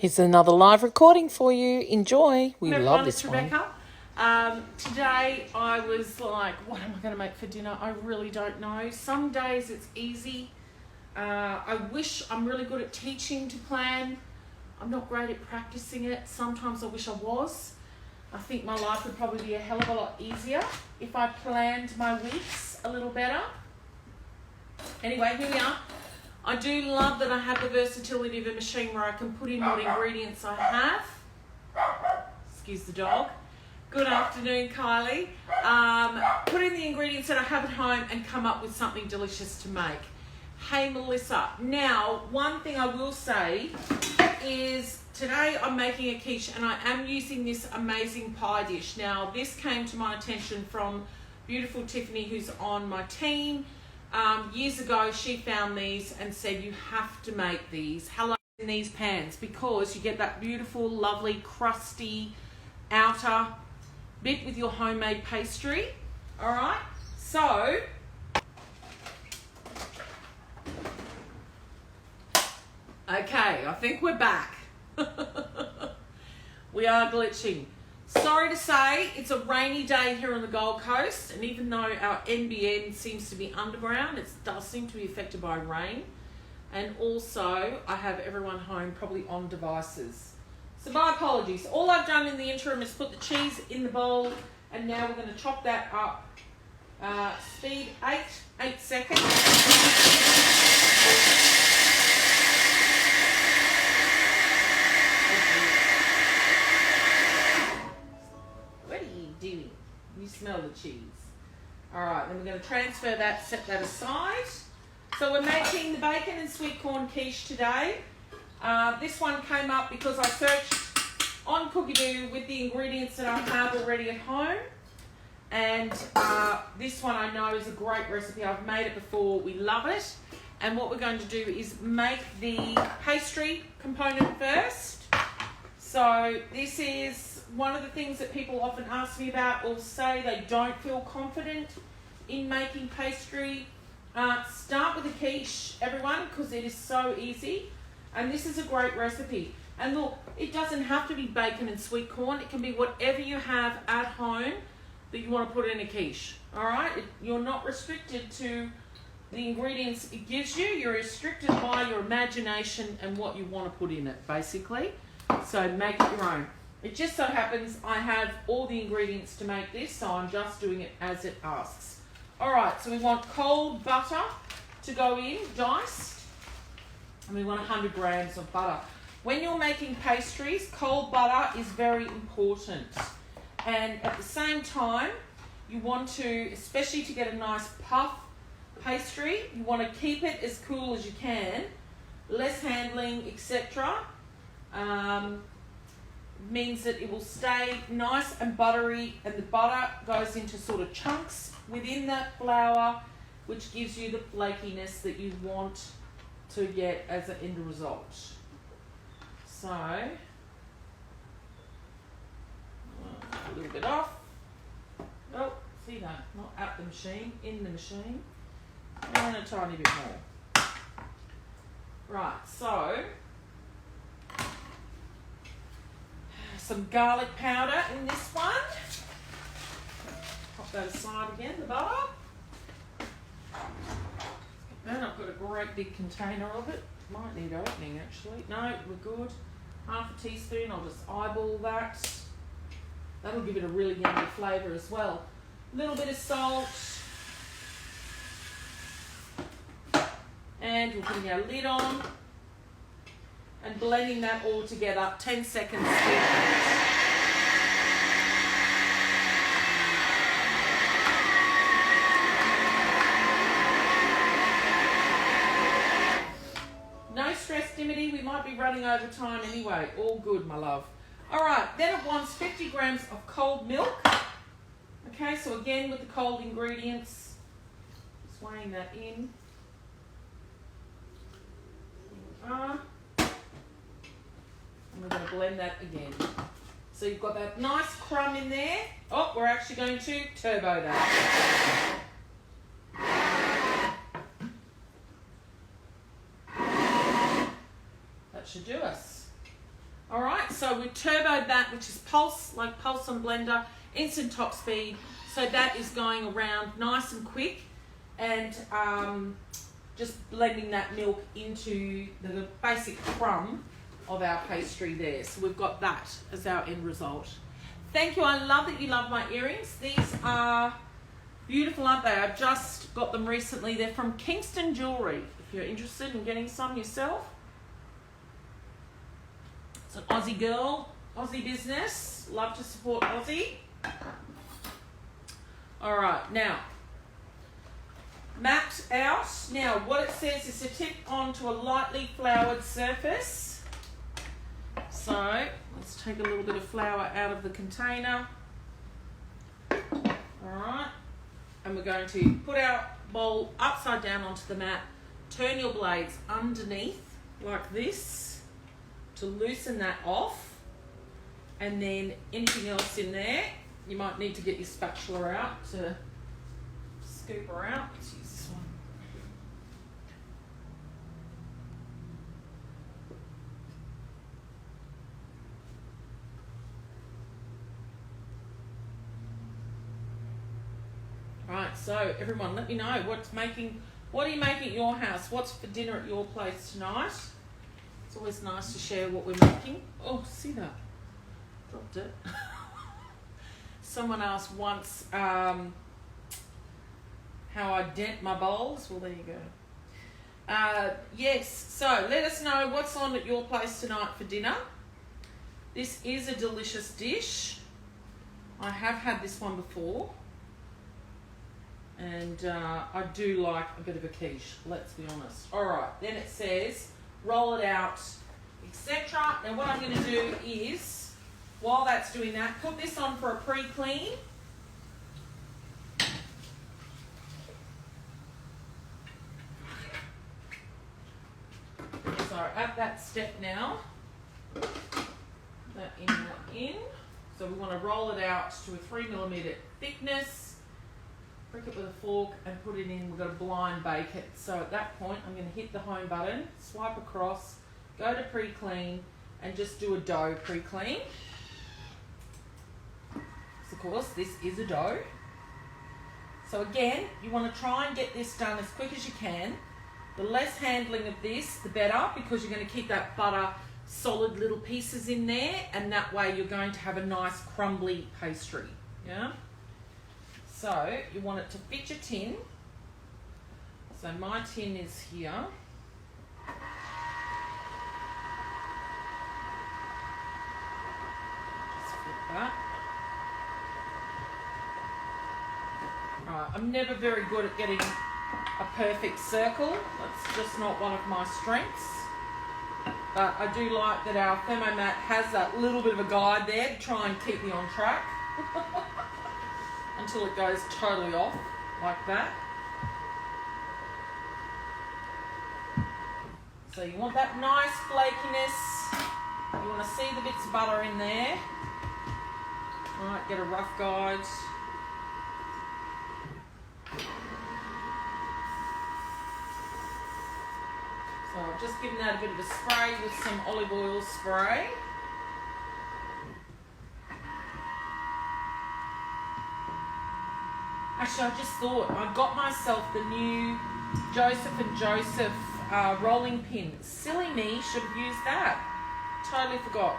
Here's another live recording for you. Enjoy. We Everyone, love this it's one. Rebecca. Today I was like, what am I going to make for dinner? I really don't know. Some days it's easy. I'm really good at teaching to plan. I'm not great at practicing it. Sometimes I wish I was. I think my life would probably be a hell of a lot easier if I planned my weeks a little better. Anyway, here we are. I do love that I have the versatility of a machine where I can put in what ingredients I have. Excuse the dog. Good afternoon, Kylie. Put in the ingredients that I have at home and come up with something delicious to make. Hey, Melissa. Now, one thing I will say is today I'm making a quiche and I am using this amazing pie dish. Now, this came to my attention from beautiful Tiffany, who's on my team. Years ago, she found these and said, you have to make these. Hello in these pans because you get that beautiful, lovely, crusty outer bit with your homemade pastry. All right. So, okay, I think we're back. We are glitching. Sorry to say, it's a rainy day here on the Gold Coast, and even though our NBN seems to be underground, it does seem to be affected by rain. And also, I have everyone home probably on devices. So my apologies. All I've done in the interim is put the cheese in the bowl, and now we're going to chop that up. Speed 8 seconds. You smell the cheese. All right, then we're going to transfer that, set that aside. So we're making the bacon and sweet corn quiche today. This one came up because I searched on Cookie with the ingredients that I have already at home. And this one I know is a great recipe. I've made it before. We love it. And what we're going to do is make the pastry component first. So this is one of the things that people often ask me about or say they don't feel confident in making pastry. Start with a quiche, everyone, because it is so easy. And this is a great recipe. And look, it doesn't have to be bacon and sweet corn. It can be whatever you have at home that you want to put in a quiche. All right? You're not restricted to the ingredients it gives you. You're restricted by your imagination and what you want to put in it, basically. So make it your own. It just so happens I have all the ingredients to make this, so I'm just doing it as it asks. All right, so we want cold butter to go in, diced, and we want 100 grams of butter. When you're making pastries, cold butter is very important. And at the same time, you want to, especially to get a nice puff pastry, you want to keep it as cool as you can, less handling, etc. Means that it will stay nice and buttery, and the butter goes into sort of chunks within that flour, which gives you the flakiness that you want to get as an end result. So, a little bit off. Oh, see that? Not at the machine, in the machine. And a tiny bit more. Right, so some garlic powder in this one. Pop that aside again, the butter. And I've got a great big container of it. Might need opening actually. No, we're good. Half a teaspoon, I'll just eyeball that. That'll give it a really yummy flavour as well. A little bit of salt. And we're putting our lid on. And blending that all together, 10 seconds. No stress, Dimity, we might be running over time anyway. All good, my love. All right, then it wants 50 grams of cold milk. Okay, so again with the cold ingredients, just weighing that in. And we're going to blend that again. So you've got that nice crumb in there. Oh, we're actually going to turbo that. That should do us. All right, so we turboed that, which is pulse, like pulse and blender, instant top speed. So that is going around nice and quick, and just blending that milk into the basic crumb of our pastry there. So we've got that as our end result. Thank you. I love that you love my earrings. These are beautiful, aren't they? I've just got them recently. They're from Kingston Jewellery, if you're interested in getting some yourself. It's an Aussie girl, Aussie business. Love to support Aussie. All right, now, mapped out. Now, what it says is to tip onto a lightly floured surface. So, let's take a little bit of flour out of the container. All right, and we're going to put our bowl upside down onto the mat. Turn your blades underneath like this to loosen that off, and then anything else in there, you might need to get your spatula out to scoop her out. Let's use this one. Right, so everyone, let me know what are you making at your house? What's for dinner at your place tonight? It's always nice to share what we're making. Oh, see that? Dropped it. Someone asked once how I dent my bowls. Well, there you go. Yes, so let us know what's on at your place tonight for dinner. This is a delicious dish. I have had this one before. And I do like a bit of a quiche, let's be honest. All right, then it says roll it out, etc. And what I'm going to do is, while that's doing that, put this on for a pre-clean. So at that step now, that in. So we want to roll it out to a 3mm thickness. Prick it with a fork and put it in. We've got to blind bake it. So at that point, I'm going to hit the home button, swipe across, go to pre-clean, and just do a dough pre-clean. So of course, this is a dough. So again, you want to try and get this done as quick as you can. The less handling of this, the better, because you're going to keep that butter solid little pieces in there, and that way you're going to have a nice crumbly pastry. Yeah. So you want it to fit your tin. So my tin is here. Just flip that. Right, I'm never very good at getting a perfect circle. That's just not one of my strengths. But I do like that our Thermomat has that little bit of a guide there to try and keep me on track. Until it goes totally off, like that. So you want that nice flakiness. You want to see the bits of butter in there. All right, get a rough guide. So I've just given that a bit of a spray with some olive oil spray. Actually, I just thought I got myself the new Joseph and Joseph rolling pin. Silly me, should have used that. Totally forgot.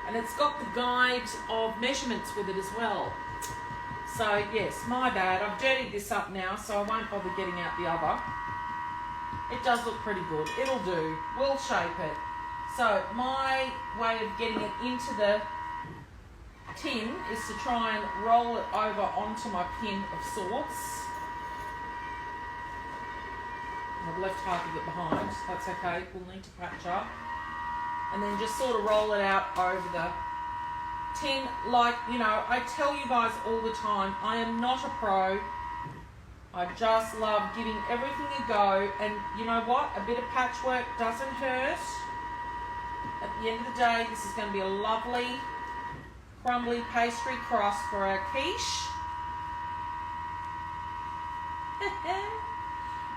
And it's got the guide of measurements with it as well. So yes, my bad. I've dirtied this up now, so I won't bother getting out the other. It does look pretty good. It'll do. We'll shape it. So my way of getting it into the tin is to try and roll it over onto my pin of sorts. I've left half of it behind. That's okay. We'll need to patch up. And then just sort of roll it out over the tin. Like, you know, I tell you guys all the time, I am not a pro. I just love giving everything a go. And you know what? A bit of patchwork doesn't hurt. At the end of the day, this is going to be a lovely crumbly pastry crust for our quiche.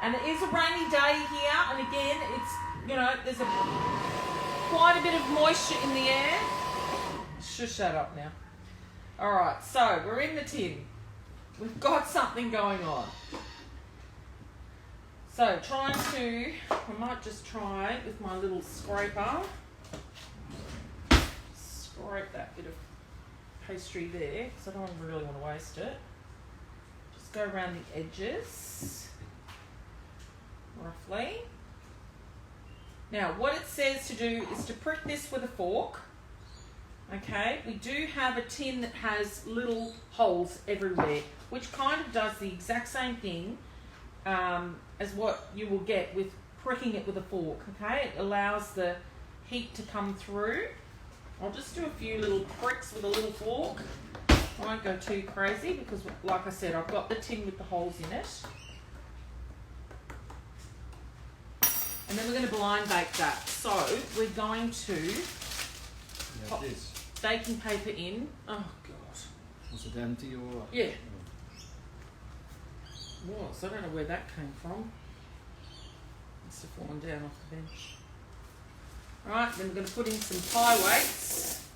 And it is a rainy day here, and again, it's, you know, there's a quite a bit of moisture in the air. Shush that up now. Alright, so we're in the tin. We've got something going on. So I might just try with my little scraper. Scrape that bit of pastry there because I don't really want to waste it. Just go around the edges, roughly. Now, what it says to do is to prick this with a fork. Okay, we do have a tin that has little holes everywhere, which kind of does the exact same thing as what you will get with pricking it with a fork. Okay, it allows the heat to come through. I'll just do a few little pricks with a little fork. I won't go too crazy because, like I said, I've got the tin with the holes in it. And then we're going to blind bake that. So we're going to pop baking paper in. Oh, God. Was it empty or? Yeah. Was. I don't know where that came from. Must have fallen down off the bench. Alright, then we're going to put in some pie weights.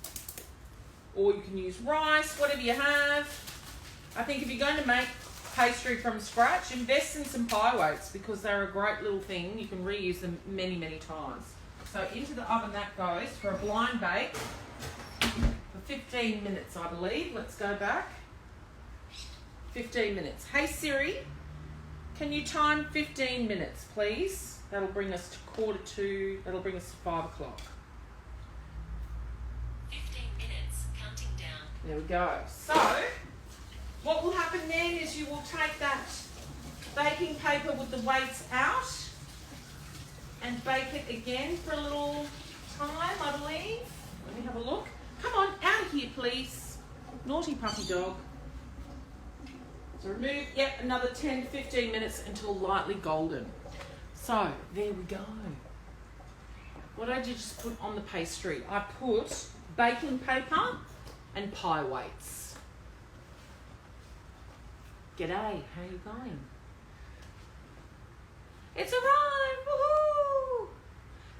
Or you can use rice, whatever you have. I think if you're going to make pastry from scratch, invest in some pie weights because they're a great little thing. You can reuse them many, many times. So into the oven that goes for a blind bake for 15 minutes, I believe. Let's go back. 15 minutes. Hey Siri, can you time 15 minutes, please? That'll bring us to 1:45. That'll bring us to 5 o'clock. 15 minutes, counting down. There we go. So, what will happen then is you will take that baking paper with the weights out and bake it again for a little time, I believe. Let me have a look. Come on, out of here, please. Naughty puppy dog. So remove, another 10 to 15 minutes until lightly golden. So, there we go. What did I just put on the pastry? I put baking paper and pie weights. G'day, how you going? It's arrived, woohoo!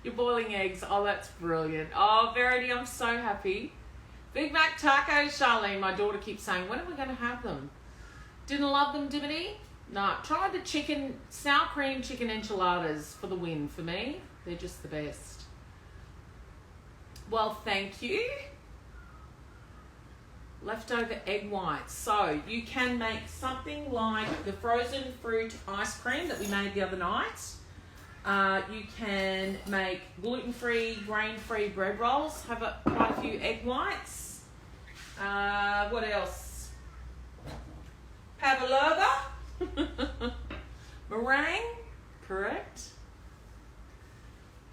You're boiling eggs, oh that's brilliant. Oh Verity, I'm so happy. Big Mac tacos, Charlene, my daughter keeps saying, when are we going to have them? Didn't love them, Dimity? No, try the sour cream chicken enchiladas for the win for me. They're just the best. Well, thank you. Leftover egg whites. So you can make something like the frozen fruit ice cream that we made the other night. You can make gluten-free, grain-free bread rolls. Have quite a few egg whites. What else? Pavlova. Meringue. Correct.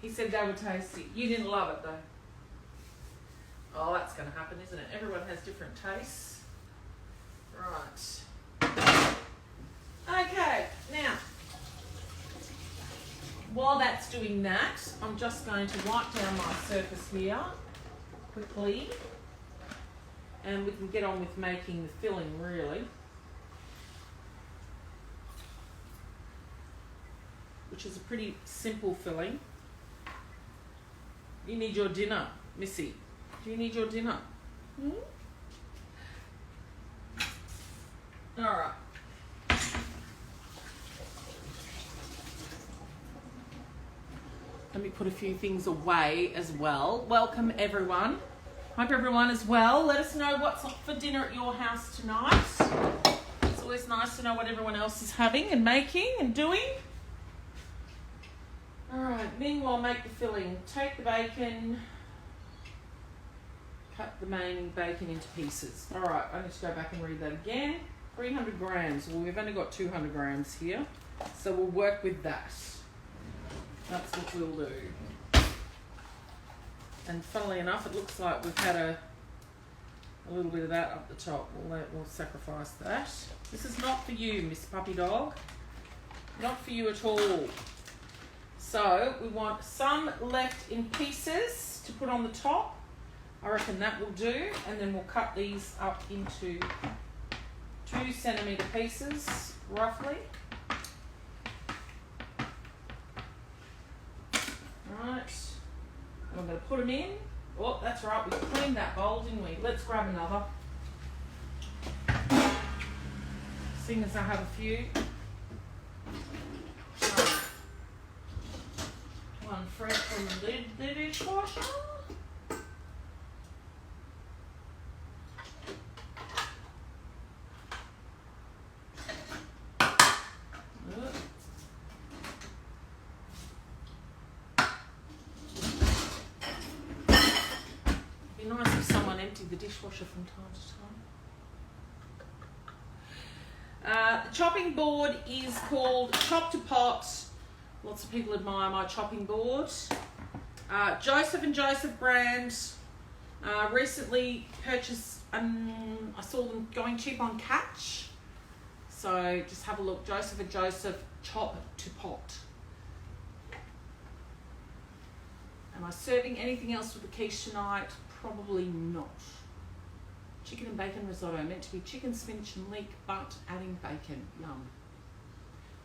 He said they were tasty. You didn't love it though. Oh, that's going to happen, isn't it? Everyone has different tastes. Right. Okay, now, while that's doing that, I'm just going to wipe down my surface here quickly. And we can get on with making the filling, really. Which is a pretty simple filling. You need your dinner, Missy. Do you need your dinner? All right. Let me put a few things away as well. Welcome everyone. Hope everyone is well. Let us know what's for dinner at your house tonight. It's always nice to know what everyone else is having and making and doing. All right, meanwhile, make the filling. Take the bacon, cut the main bacon into pieces. All right, I need to go back and read that again. 300 grams. Well, we've only got 200 grams here, so we'll work with that. That's what we'll do. And funnily enough, it looks like we've had a little bit of that up the top. We'll sacrifice that. This is not for you, Miss Puppy Dog. Not for you at all. So we want some left in pieces to put on the top. I reckon that will do. And then we'll cut these up into 2 centimetre pieces, roughly. Right. And I'm going to put them in. Oh, that's right, we cleaned that bowl, didn't we? Let's grab another. Seeing as I have a few. One fresh from the dishwasher. Be nice if someone emptied the dishwasher from time to time. The chopping board is called Chop to Pot. Lots of people admire my chopping board. Joseph and Joseph brand. Recently purchased, I saw them going cheap on Catch. So just have a look. Joseph and Joseph Chop to Pot. Am I serving anything else with the quiche tonight? Probably not. Chicken and bacon risotto. Meant to be chicken, spinach and leek, but adding bacon. Yum.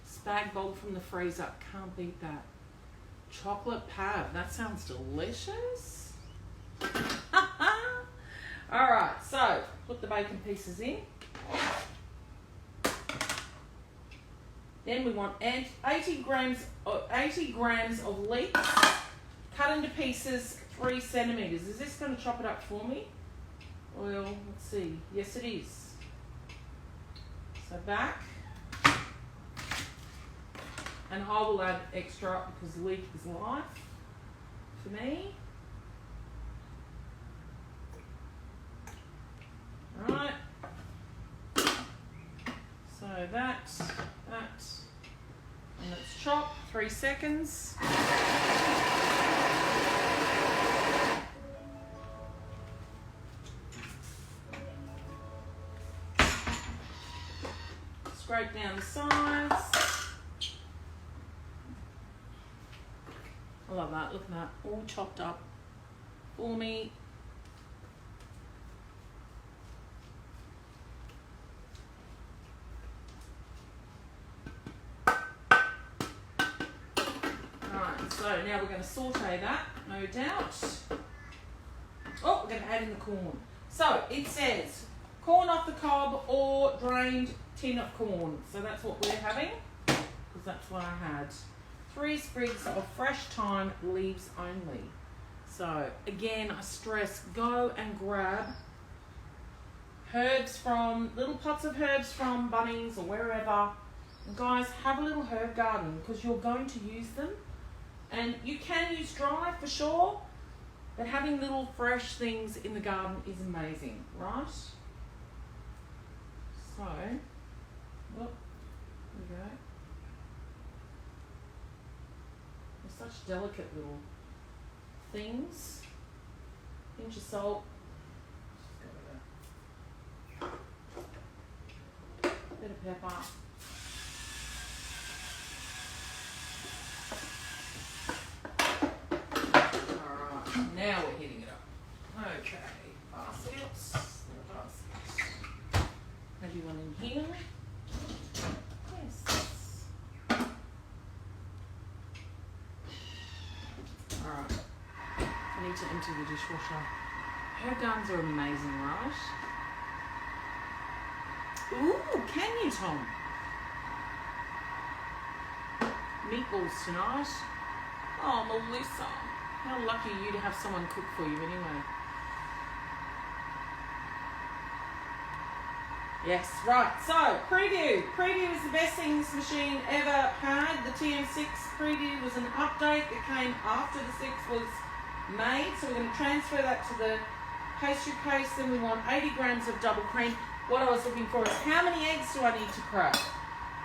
Spag bowl from the freezer. Can't beat that. Chocolate pave. That sounds delicious. Alright, so put the bacon pieces in. Then we want 80 grams of leeks cut into pieces 3 centimetres. Is this going to chop it up for me? Well, let's see. Yes, it is. So back. And I will add extra because leek is life for me. Alright. So that, and let's chop 3 seconds. Scrape down the sides. I love that. Look at that. All chopped up for me. Alright, so now we're going to saute that, no doubt. Oh, we're going to add in the corn. So it says corn off the cob or drained tin of corn. So that's what we're having, because that's what I had. 3 sprigs of fresh thyme, leaves only. So again, I stress, go and grab herbs from, little pots of herbs from Bunnings or wherever. And guys, have a little herb garden because you're going to use them. And you can use dry for sure, but having little fresh things in the garden is amazing, right? So, there we go. They're such delicate little things. Pinch of salt. Bit of pepper. Alright, now we're heating it up. Okay, baskets. Maybe one in here. Yes. Alright. I need to empty the dishwasher. Her guns are amazing, right? Ooh, can you, Tom? Meatballs tonight. Oh, Melissa. How lucky are you to have someone cook for you anyway. Yes, right. So, preview. Preview is the best thing this machine ever had. The TM6 preview was an update that came after the 6 was made. So we're going to transfer that to the pastry case. Then we want 80 grams of double cream. What I was looking for is how many eggs do I need to crack?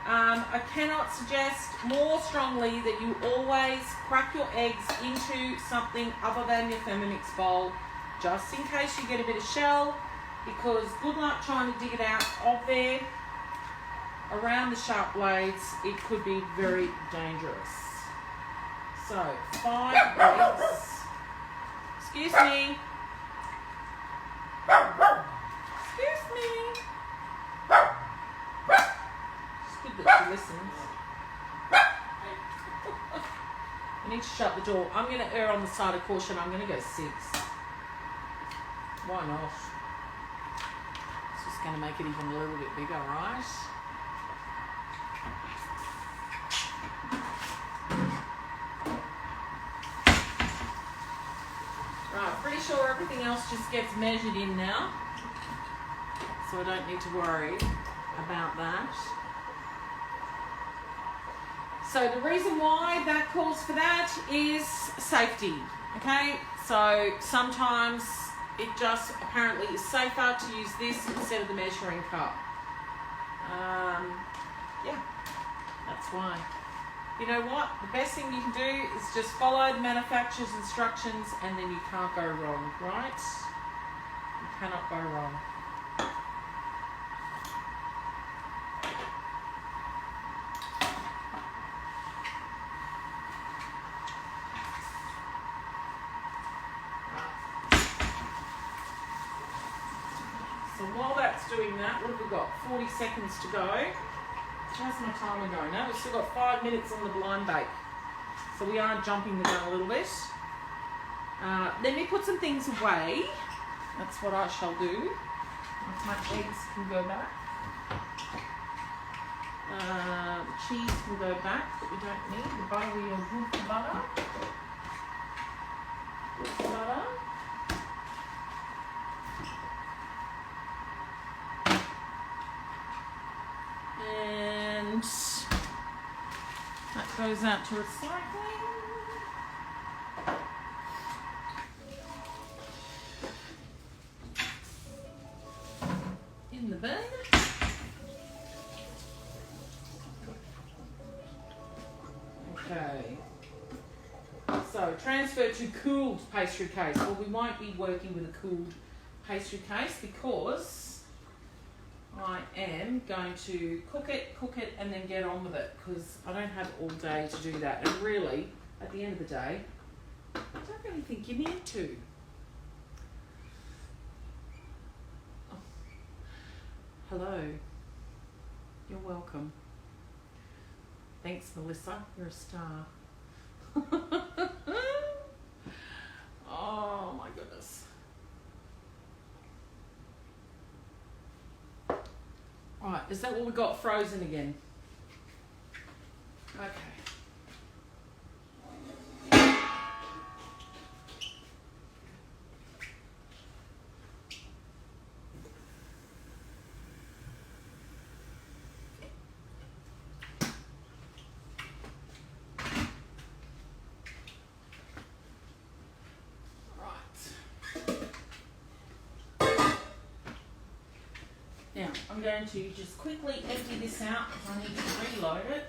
I cannot suggest more strongly that you always crack your eggs into something other than your Thermomix bowl, just in case you get a bit of shell, because good luck trying to dig it out of there. Around the sharp blades, it could be very dangerous. So, 5 eggs. Excuse me. Excuse me. It's good that she listens. I need need to shut the door. I'm going to err on the side of caution. I'm going to go 6. Why not? It's just going to make it even a little bit bigger, right? Right, pretty sure everything else just gets measured in now. So I don't need to worry about that. So the reason why that calls for that is safety, okay? So sometimes it just apparently is safer to use this instead of the measuring cup. Yeah, that's why. You know what? The best thing you can do is just follow the manufacturer's instructions and then you can't go wrong, right? You cannot go wrong. So while that's doing that, what have we got? 40 seconds to go. How's my timer going? No, we've still got 5 minutes on the blind bake. So we are jumping the gun a little bit. Let me put some things away. That's what I shall do. My eggs can go back. The cheese can go back, but we don't need the butter. We have good butter. Good butter. And that goes out to recycling. In the bin. Okay. So transfer to cooled pastry case. Well, we won't be working with a cooled pastry case because I am going to cook it, and then get on with it because I don't have all day to do that. And really, at the end of the day, I don't really think you need to. Oh. Hello. You're welcome. Thanks, Melissa. You're a star. Oh my goodness. Right, is that what we got frozen again? Okay. Now, I'm going to just quickly empty this out because I need to reload it.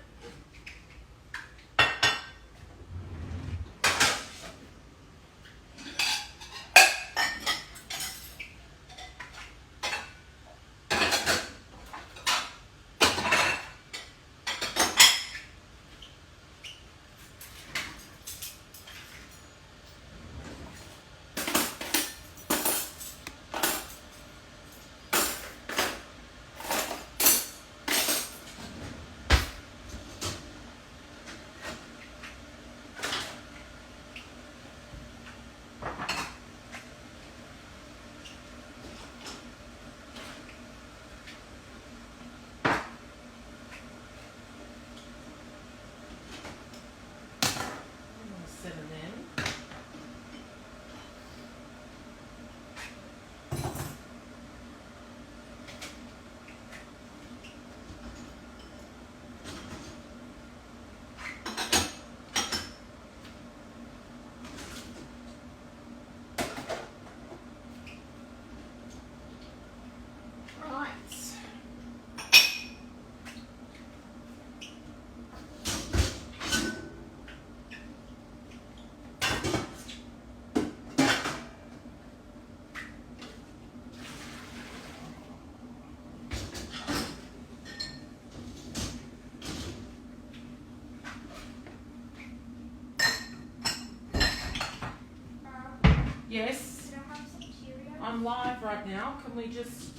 Yes. Can I have some Cheerios? I'm live right now. Can we just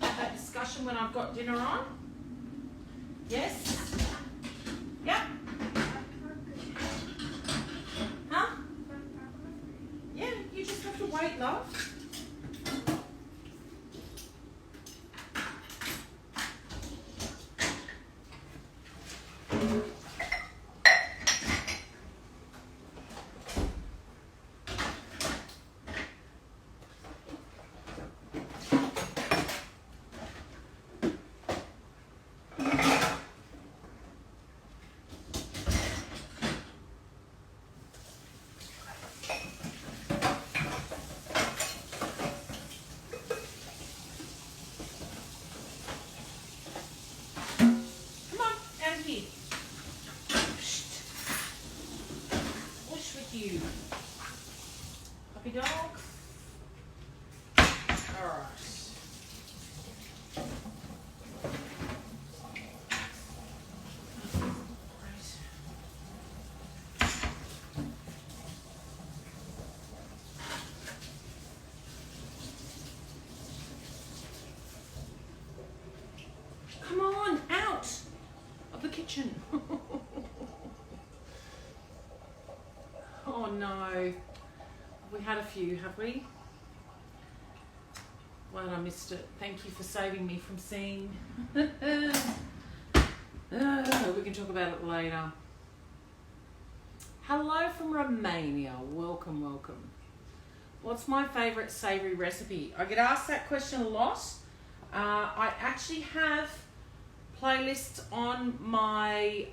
have that discussion when I've got dinner on? Yes? Yep. question. Oh no. We had a few, have we? Well, I missed it. Thank you for saving me from seeing. We can talk about it later. Hello from Romania. Welcome, welcome. What's my favourite savoury recipe? I get asked that question a lot. I actually have playlists on my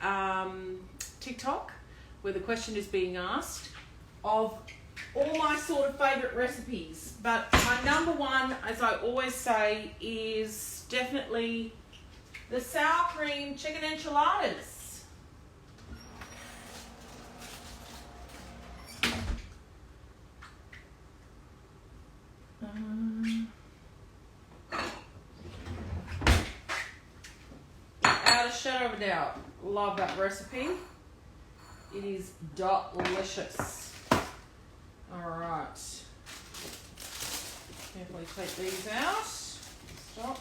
TikTok where the question is being asked of all my sort of favourite recipes. But my number one, as I always say, is definitely the sour cream chicken enchiladas. Without a shadow of a doubt, love that recipe. It is delicious. Alright. Carefully take these out. Stop.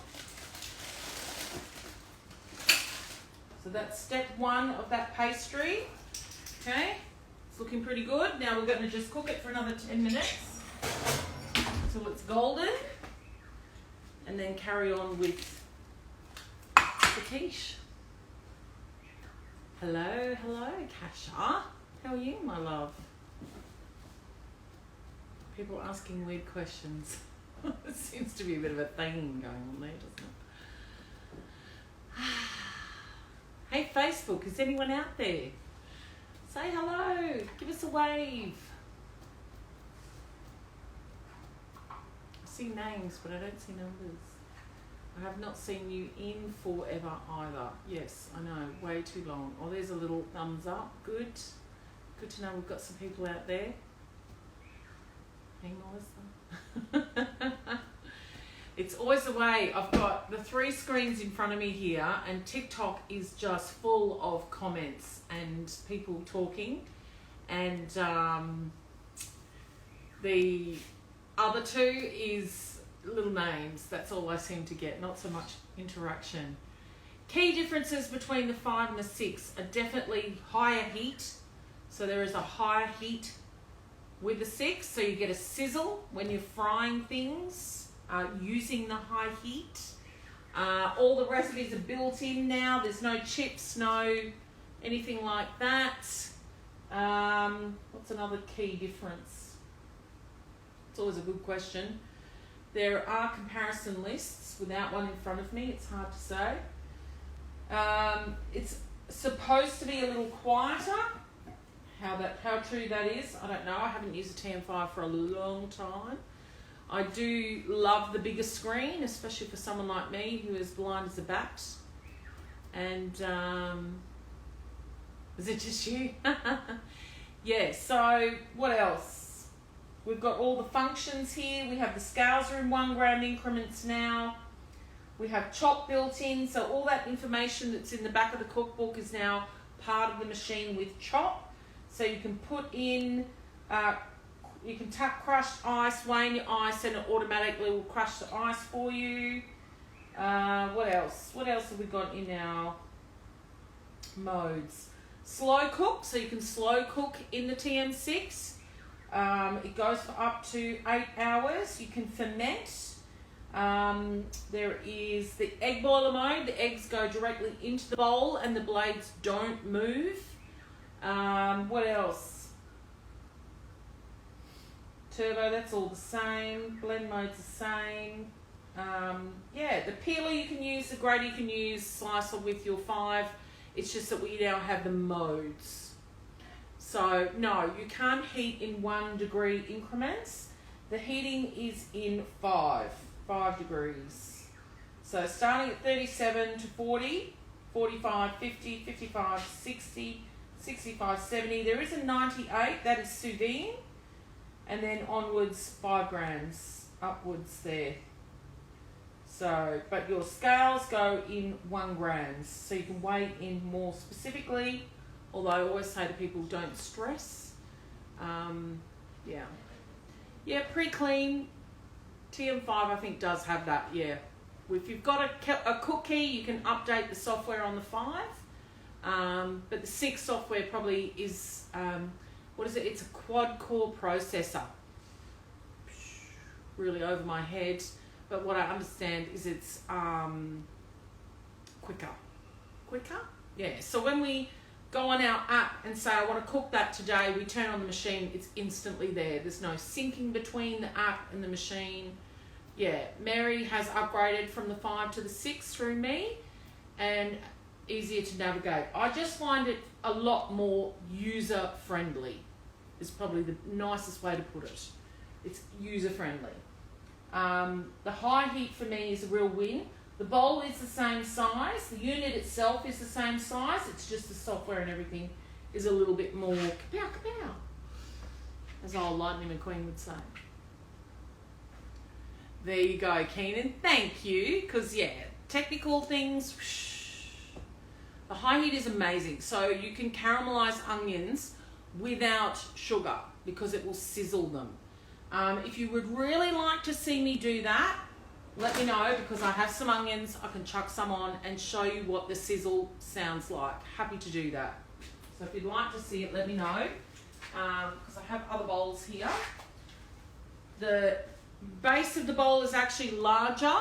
So that's step one of that pastry. Okay, it's looking pretty good. Now we're going to just cook it for another 10 minutes until it's golden, and then carry on with the quiche. Hello, Kasha. How are you, my love? People asking weird questions. It seems to be a bit of a thing going on there, doesn't it? Hey, Facebook, is anyone out there? Say hello. Give us a wave. I see names, but I don't see numbers. I have not seen you in forever either. Yes, I know, way too long. Oh, there's a little thumbs up. Good. Good to know we've got some people out there. Hey, Melissa. It's always the way. I've got the 3 screens in front of me here, and TikTok is just full of comments and people talking. And the other 2 is little names. That's all I seem to get, not so much interaction. Key differences between the 5 and the 6 are definitely higher heat. So there is a higher heat with the 6, so you get a sizzle when you're frying things using the high heat. All the recipes are built in now. There's no chips, no anything like that. What's another key difference? It's always a good question. There are comparison lists. Without one in front of me, it's hard to say. It's supposed to be a little quieter. How true that is, I don't know. I haven't used a TM5 for a long time. I do love the bigger screen, especially for someone like me who is blind as a bat. And is it just you? Yeah, so what else? We've got all the functions here. We have the scales are in 1 gram increments now. We have chop built in, so all that information that's in the back of the cookbook is now part of the machine with chop. So you can put in, you can tap crushed ice, weigh your ice, and it automatically will crush the ice for you. What else? What else have we got in our modes? Slow cook, so you can slow cook in the TM6. It goes for up to 8 hours. You can ferment. There is the egg boiler mode. The eggs go directly into the bowl and the blades don't move. What else? Turbo, that's all the same. Blend mode's the same. Yeah, the peeler you can use, the grater you can use, slicer with your 5. It's just that we now have the modes. So, no, you can't heat in 1 degree increments. The heating is in 5 degrees. So, starting at 37 to 40, 45, 50, 55, 60, 65, 70. There is a 98, that is sous vide. And then onwards, 5 grams upwards there. So, but your scales go in 1 grams. So you can weigh in more specifically. Although I always say to people, don't stress. Yeah. Yeah, pre-clean. TM5 I think does have that, yeah. If you've got a cookie, you can update the software on the 5. But the 6 software probably is, what is it? It's a quad-core processor. Really over my head. But what I understand is it's quicker. Quicker? Yeah. So when we go on our app and say, I want to cook that today, we turn on the machine, it's instantly there. There's no syncing between the app and the machine. Yeah, Mary has upgraded from the 5 to the 6 through me, and easier to navigate. I just find it a lot more user-friendly, is probably the nicest way to put it. It's user-friendly. The high heat for me is a real win. The bowl is the same size. The unit itself is the same size. It's just the software and everything is a little bit more kapow, kapow, as old Lightning McQueen would say. There you go, Keenan. Thank you. Because, yeah, technical things. The high heat is amazing. So you can caramelize onions without sugar because it will sizzle them. If you would really like to see me do that, let me know, because I have some onions. I can chuck some on and show you what the sizzle sounds like. Happy to do that. So if you'd like to see it, let me know, because I have other bowls here. The base of the bowl is actually larger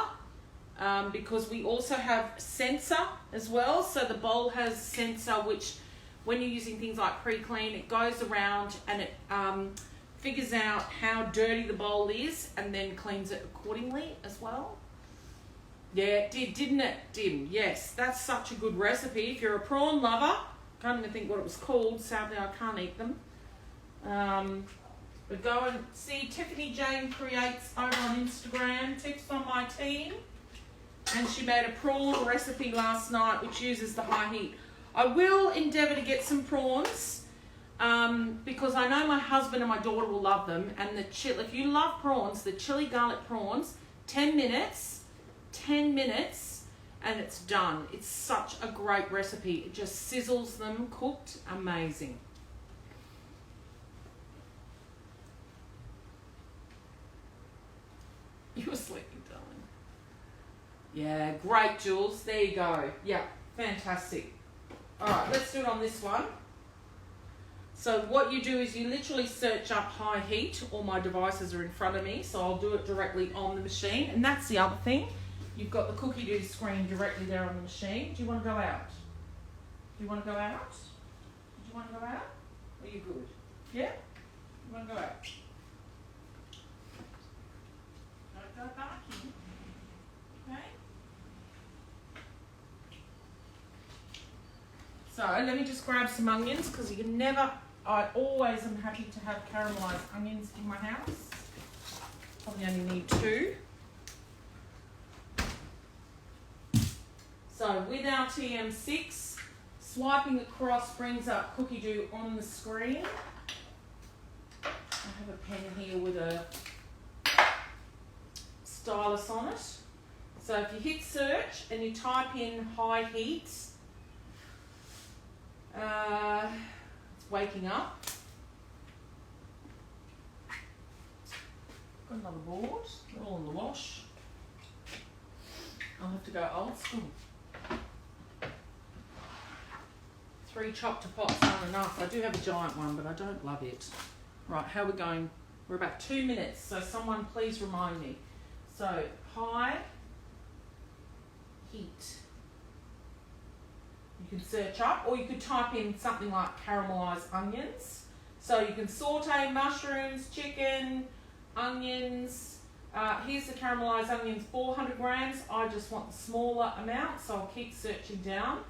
because we also have sensor as well. So the bowl has sensor, which when you're using things like pre-clean, it goes around and it figures out how dirty the bowl is and then cleans it accordingly as well. Yeah, it did, didn't it, Dim? Yes, that's such a good recipe. If you're a prawn lover, can't even think what it was called. Sadly, I can't eat them. But go and see Tiffany Jane Creates over on Instagram, tips on my team. And she made a prawn recipe last night which uses the high heat. I will endeavour to get some prawns. Because I know my husband and my daughter will love them, and if you love prawns, the chili garlic prawns, 10 minutes, and it's done. It's such a great recipe. It just sizzles them, cooked, amazing. You were sleeping, darling. Yeah, great, Jules. There you go. Yeah, fantastic. All right, let's do it on this one. So what you do is you literally search up high heat. All my devices are in front of me, so I'll do it directly on the machine. And that's the other thing. You've got the cookie dough screen directly there on the machine. Do you want to go out? Do you want to go out? Do you want to go out? Are you good? Yeah? You want to go out? Don't go back in. Okay? So let me just grab some onions, because you can never... I always am happy to have caramelised onions in my house. Probably only need 2. So with our TM6, swiping across brings up cookie dough on the screen. I have a pen here with a stylus on it. So if you hit search and you type in high heat, it's waking up. Got another board, they're all in the wash. I'll have to go old school. 3 chop to pots aren't enough. I do have a giant one, but I don't love it. Right, how are we going? We're about 2 minutes, so someone please remind me. So, high heat. You can search up, or you could type in something like caramelised onions. So you can saute mushrooms, chicken, onions. Here's the caramelised onions, 400 grams. I just want the smaller amount, so I'll keep searching down.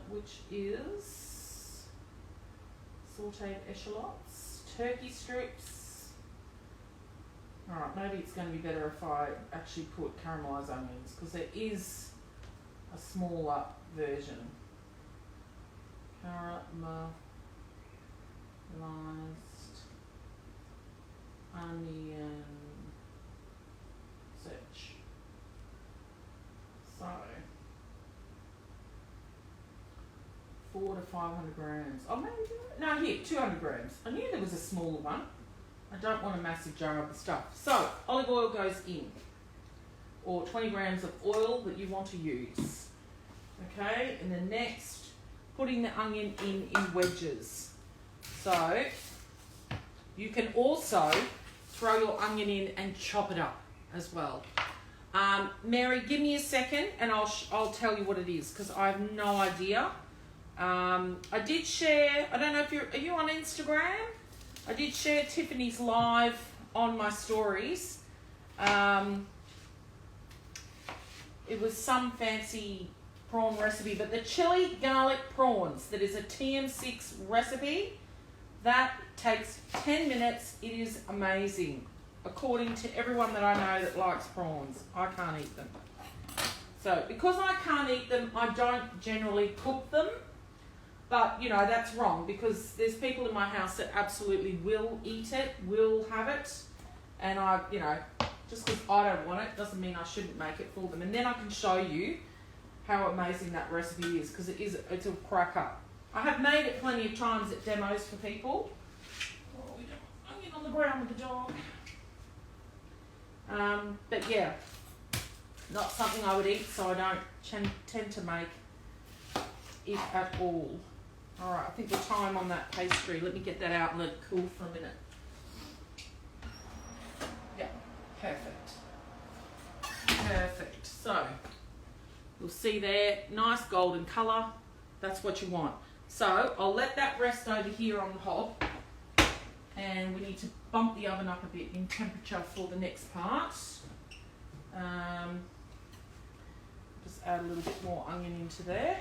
Which is sauteed echallots, turkey strips. Alright, maybe it's going to be better if I actually put caramelised onions, because there is a smaller version. Caramelised onion search. So 400 to 500 grams. Oh, maybe no, here 200 grams. I knew there was a smaller one. I don't want a massive jar of the stuff. So olive oil goes in, or 20 grams of oil that you want to use. Okay, and then next, putting the onion in wedges. So you can also throw your onion in and chop it up as well. Mary, give me a second and I'll tell you what it is because I have no idea. I did share, I don't know if are you on Instagram? I did share Tiffany's live on my stories. It was some fancy prawn recipe, but the chili garlic prawns, that is a TM6 recipe, that takes 10 minutes. It is amazing. According to everyone that I know that likes prawns, I can't eat them. So because I can't eat them, I don't generally cook them. But, you know, that's wrong because there's people in my house that absolutely will eat it, will have it. And I, you know, just because I don't want it doesn't mean I shouldn't make it for them. And then I can show you how amazing that recipe is because it's a cracker. I have made it plenty of times at demos for people. Oh, we don't onion on the ground with the dog. But yeah, not something I would eat, so I don't tend to make it at all. All right, I think the time on that pastry, let me get that out and let it cool for a minute. Yeah, perfect. Perfect. So, you'll see there, nice golden colour. That's what you want. So, I'll let that rest over here on the hob. And we need to bump the oven up a bit in temperature for the next part. Just add a little bit more onion into there.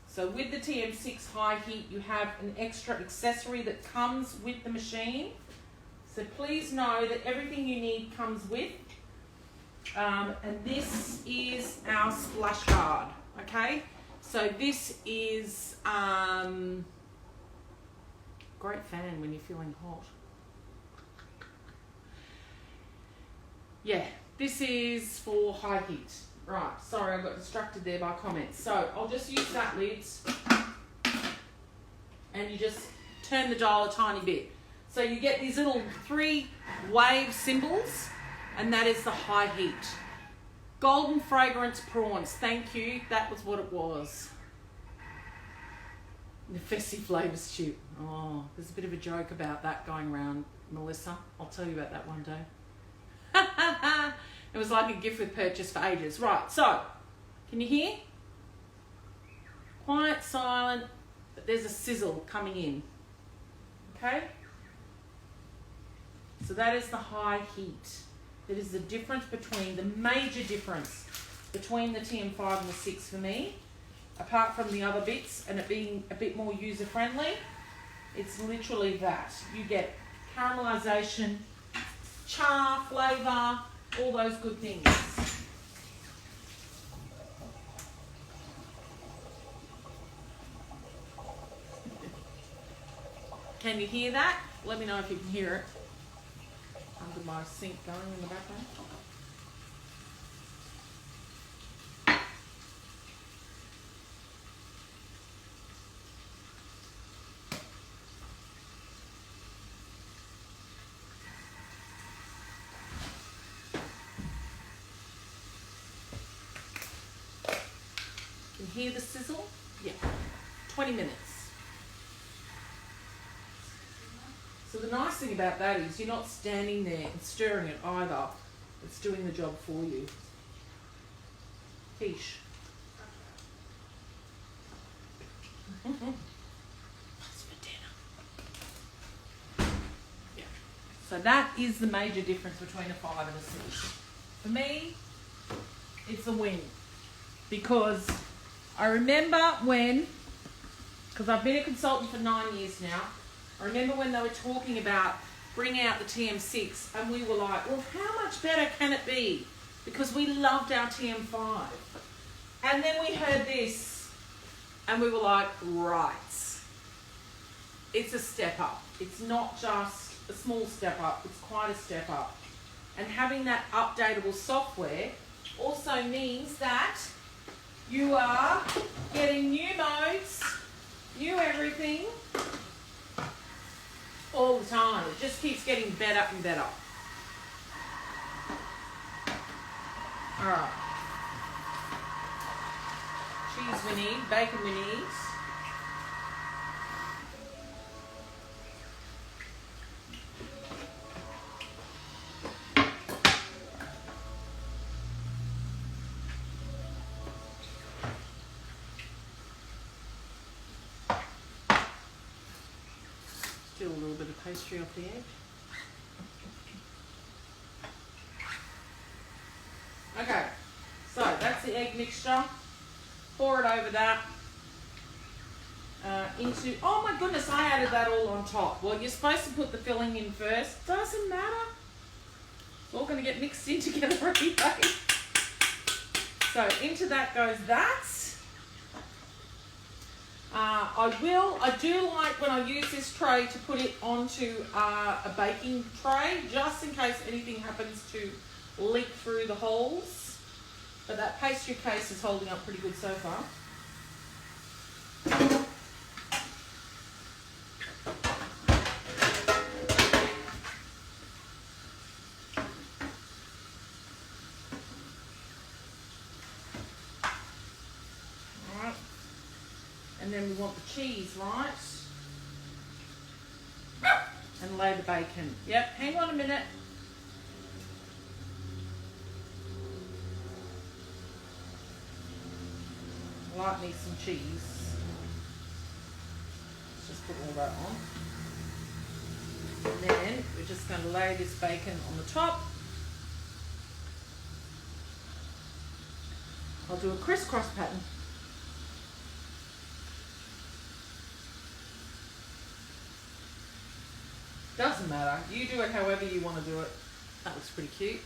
So with the TM6 high heat, you have an extra accessory that comes with the machine. So please know that everything you need comes with. And this is our splash guard, okay? So this is great fan when you're feeling hot. Yeah, this is for high heat. Right, sorry, I got distracted there by comments. So I'll just use that lid and you just turn the dial a tiny bit. So you get these little 3 wave symbols and that is the high heat. Golden fragrance prawns, thank you, that was what it was. The festive flavour stew. Oh, there's a bit of a joke about that going around, Melissa. I'll tell you about that one day. It was like a gift with purchase for ages. Right, so, can you hear? Quiet, silent, but there's a sizzle coming in. Okay? So that is the high heat. That is the difference between, the major difference between the TM5 and the 6 for me. Apart from the other bits and it being a bit more user-friendly, it's literally that. You get caramelisation, char, flavour, all those good things. Can you hear that? Let me know if you can hear it. Under my sink going in the background. Can you hear the sizzle? Yeah. 20 minutes. So the nice thing about that is you're not standing there and stirring it either. It's doing the job for you. Quiche. What's for dinner? Yeah. So that is the major difference between a 5 and a 6. For me, it's a win. Because I remember when, because I've been a consultant for 9 years now, I remember when they were talking about bringing out the TM6 and we were like, well, how much better can it be? Because we loved our TM5. And then we heard this and we were like, right, it's a step up. It's not just a small step up, it's quite a step up. And having that updatable software also means that you are getting new modes, new everything. all the time. It just keeps getting better and better. Alright. Cheese we need, bacon we need. Do a little bit of pastry off the edge. Okay, so that's the egg mixture. Pour it over that. Oh my goodness, I added that all on top. Well, you're supposed to put the filling in first. Doesn't matter. It's all going to get mixed in together anyway. So into that goes that. I do like when I use this tray to put it onto a baking tray, just in case anything happens to leak through the holes. But that pastry case is holding up pretty good so far. Alright. And then we want the cheese, right? And lay the bacon. Yep, hang on a minute. Like me some cheese. Let's just put all that on. And then we're just going to lay this bacon on the top. I'll do a crisscross pattern. Doesn't matter. You do it however you want to do it. That looks pretty cute.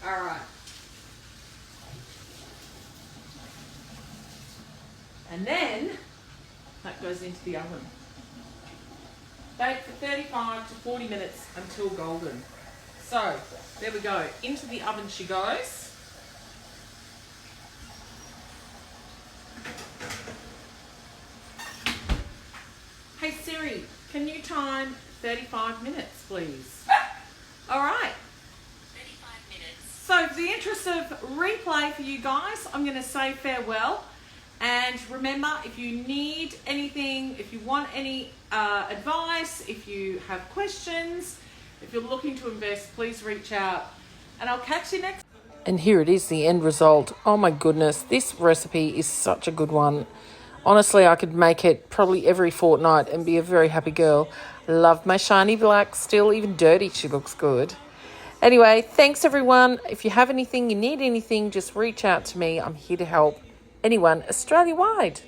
All right. And then that goes into the oven. Bake for 35 to 40 minutes until golden. So there we go. Into the oven she goes. Hey Siri, can you time 35 minutes, please? All right. 35 minutes. So for the interest of replay for you guys, I'm going to say farewell. And remember, if you need anything, if you want any advice, if you have questions, if you're looking to invest, please reach out. And I'll catch you next. And here it is, the end result. Oh my goodness, this recipe is such a good one. Honestly, I could make it probably every fortnight and be a very happy girl. Love my shiny black, still even dirty, she looks good. Anyway, thanks everyone. If you have anything, you need anything, just reach out to me. I'm here to help anyone Australia-wide.